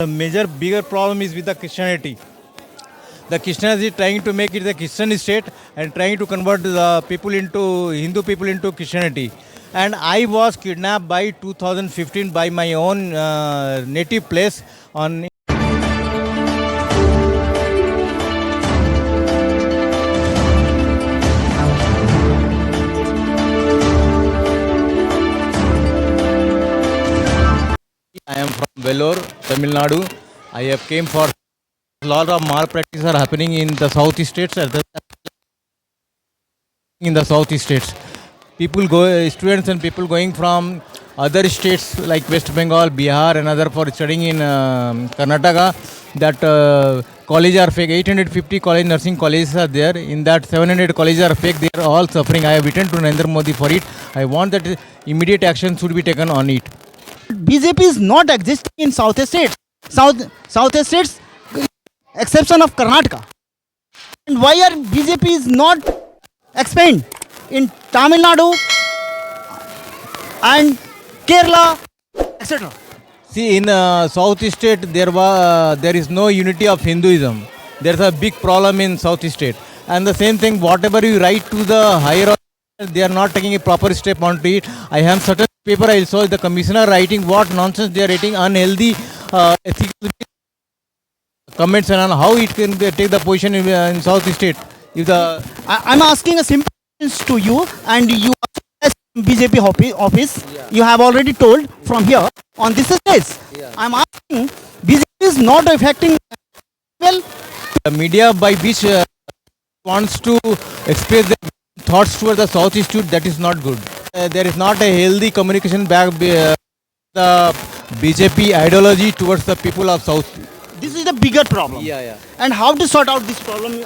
The major bigger problem is with the Christianity. The Christians is trying to make it the Christian state and trying to convert the people into Hindu people into Christianity. And I was kidnapped by 2015 by my own native place on. I am from Vellore, Tamil Nadu. I have came for a lot of malpractice are happening in the southeast states. In the southeast states, people go, students and people going from other states like West Bengal, Bihar, and other for studying in Karnataka. That college are fake. 850 college nursing colleges are there. In that 700 colleges are fake. They are all suffering. I have written to Narendra Modi for it. I want that immediate action should be taken on it. BJP is not existing in South states. South states, exception of Karnataka. And why are BJP is not expand in Tamil Nadu and Kerala, etc. See, in southeast state there is no unity of Hinduism. There's a big problem in southeast state, and the same thing. Whatever you write to the higher, they are not taking a proper step onto it. I have certain paper I saw the commissioner writing what nonsense they are writing, unhealthy ethical comments and on how it can take the position in southeast state. If the I'm asking a simple question to you, and you as BJP office, you have already told from here on this stage. I'm asking, BJP is not affecting well. the media by which wants to express their thoughts towards the southeast state, that is not good. There is not a healthy communication back the BJP ideology towards the people of south. This is the bigger problem. Yeah. And how to sort out this problem?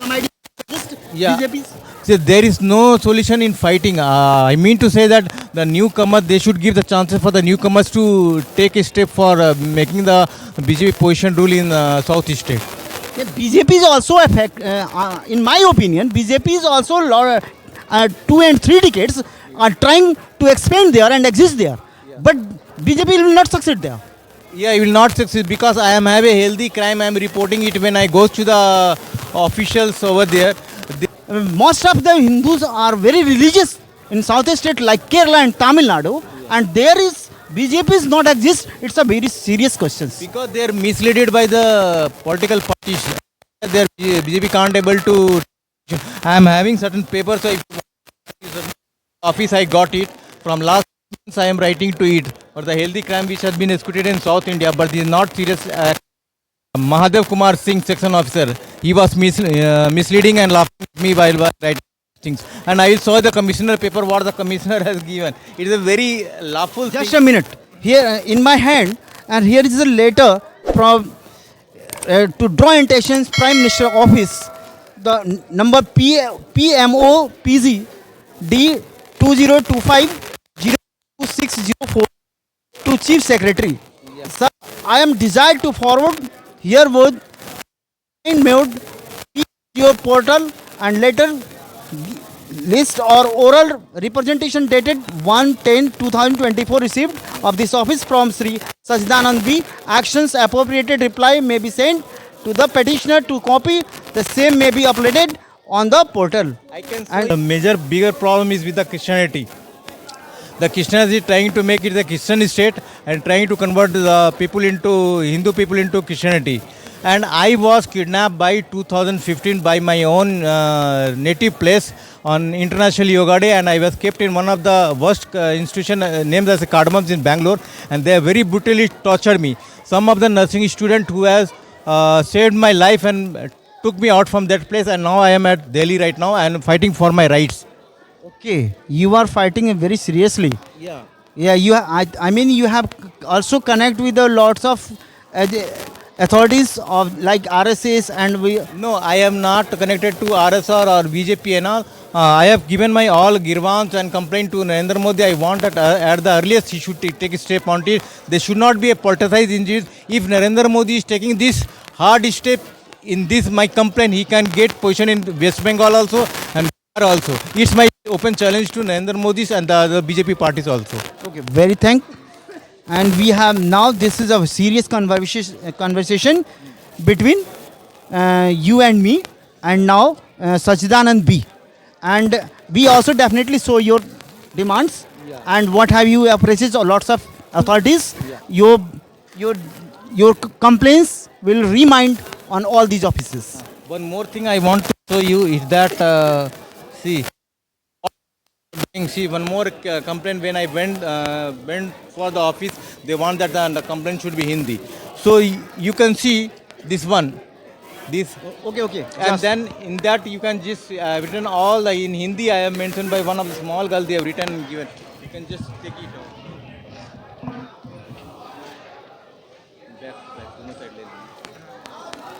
Some idea suggest Yeah. BJP's? See, there is no solution in fighting. I mean to say that the newcomers, they should give the chances for the newcomers to take a step for making the BJP position rule in southeast state. Yeah, BJP is also in my opinion, BJP is also 2 and 3 decades are trying to expand there and exist there. But BJP will not succeed there. Yeah, I will not succeed because I am have a healthy crime. I am reporting it when I go to the officials over there. Most of the Hindus are very religious in southeast state like Kerala and Tamil Nadu, and there is BJP is not exist. It's a very serious question. Because they are misled by the political parties. Their BJP can't able to. I am having certain papers. So office I got it from last months. I am writing to it for the healthy crime which has been executed in South India, but this is not serious. Mahadev Kumar Singh, section officer, he was misleading and laughing at me while writing things. And I saw the commissioner paper what the commissioner has given. It is a very laughable Just thing. a minute. Here in my hand, and here is a letter from to Joint Nations Prime Minister Office. The number PMO PZ D 2025 02604 to Chief Secretary. Sir, I am desired to forward herewith mode your portal and letter list or oral representation dated 1/10/2024 received of this office from Sri Sachidanand B. Actions appropriated reply may be sent to the petitioner to copy. The same may be uploaded on the portal. I can say the major bigger problem is with the Christianity. The Christians is trying to make it the Christian state and trying to convert the people into Hindu people into Christianity. And I was kidnapped by 2015 by my own native place on International Yoga Day, and I was kept in one of the worst institution named as Cardamoms in Bangalore, and they very brutally tortured me. Some of the nursing student who has saved my life and took me out from that place, and now I am at Delhi right now and fighting for my rights. Okay, you are fighting it very seriously. Yeah. Yeah, I mean, you have also connect with the lots of authorities of like RSS and we. No, I am not connected to RSR or BJP and all. I have given my all grievance and complaint to Narendra Modi. I want that at the earliest he should take a step on it. There should not be a politicized injuries. If Narendra Modi is taking this hard step in this my complaint, he can get position in West Bengal also and Bihar also. It's my open challenge to Narendra Modi and the other BJP parties also. Okay, very thank. and we have now, this is a serious conversation between you and me, and now Sachidanand B. And we also definitely saw your demands and what have you approaches or lots of authorities. Your your your complaints will remind on all these offices. One more thing I want to show you is that see. See, one more complaint when I went for the office, they want that the complaint should be Hindi. So you can see this one, this, Okay. and then in that you can just written all the in Hindi. I have mentioned by one of the small girls. They have written and given. You can just take it out. दोनों side ले लीजिए.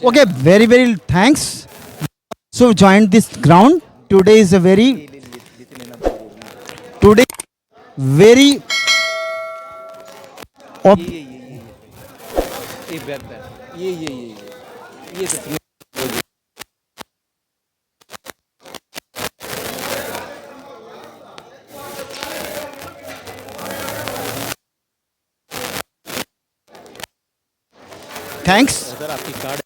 Okay, very thanks. So joined this ground. Today is a today very op- ये back ये तो thanks. Sir आपकी card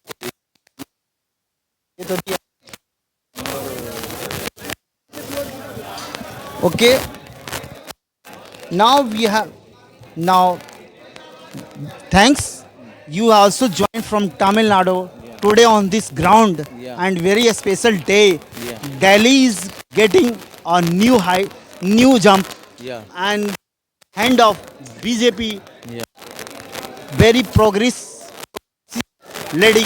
Okay. Now we have thanks. You also joined from Tamil Nadu today on this ground and very special day. Delhi is getting a new high, new jump, and hand of BJP. Very progress lady,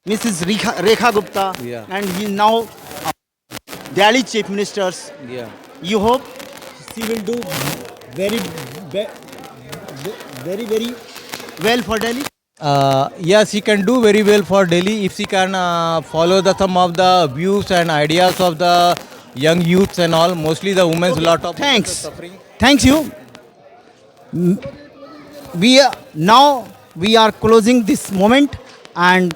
Mrs. Rekha Gupta, and he now Delhi Chief Ministers. You hope she will do very well for Delhi. Yes, she can do very well for Delhi if she can follow the some of the views and ideas of the young youths and all. Mostly the women's lot of Thanks. suffering. Thanks you. We are closing this moment, and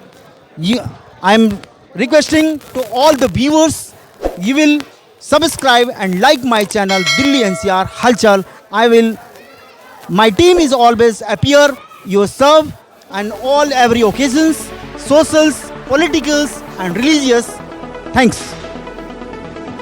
I am requesting to all the viewers, you will subscribe and like my channel Delhi NCR Halchal. My team is always appear, you serve, and all every occasions, socials, politicals, and religious. Thanks.